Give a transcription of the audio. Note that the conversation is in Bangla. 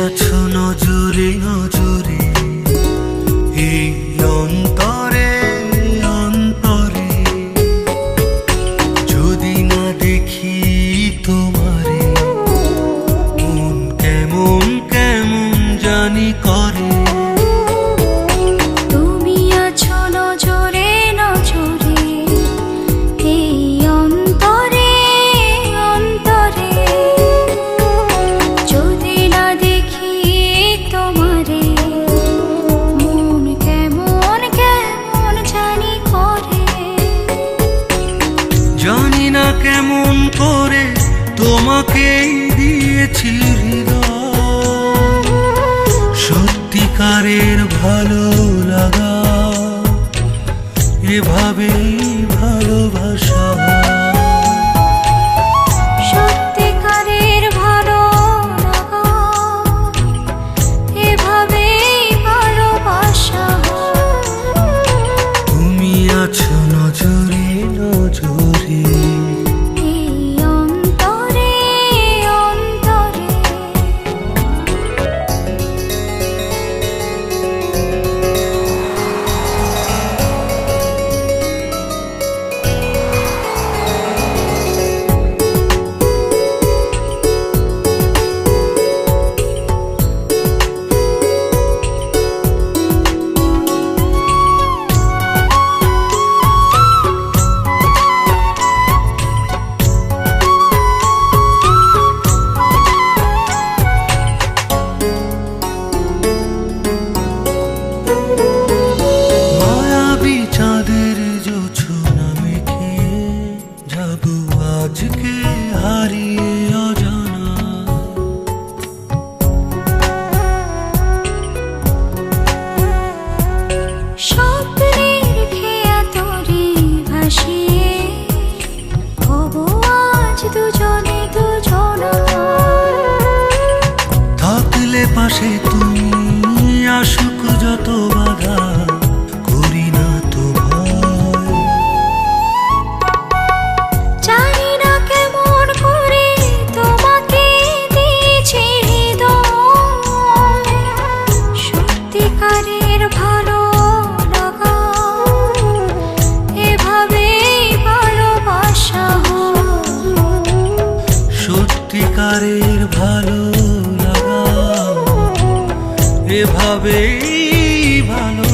আছো নজরে নজরে, এই অন্তরে অন্তরে। যদি না দেখি তোমারে, মন কেমন কেমন জানি করে। তুমি আছো নজরে নজরে, এই অন্তরে অন্তরে। যদি না দেখি তোমারে, মন কেমন কেমন জানি করে। জানি না কেমন করে তোমাকেই দিয়েছি হৃদয়, সত্যিকারের ভালো লাগা এভাবেই ভালোবাসা। সত্যিকারের ভালো লাগা এভাবেই ভালোবাসা। তুমি আছো নজরে নজরে, এই অন্তরে অন্তরে। মায়াবী চাঁদের জোছনা মেখে যাবো আজকে হারিয়ে অজানা। স্বপ্নের খেয়া তরি ভাসিয়ে হবো আজ দুজনে দুজনা। থাকলে পাশে তুমি, আসুক যত বাধা করি না তো ভয়। জানি না কেমন করে তোমাকে দিয়েছি হৃদয়, সত্যিকারের ভালো লাগা এভাবেই ভালোবাসা। সত্যিকারের ভালো লাগা এভাবেই ভালো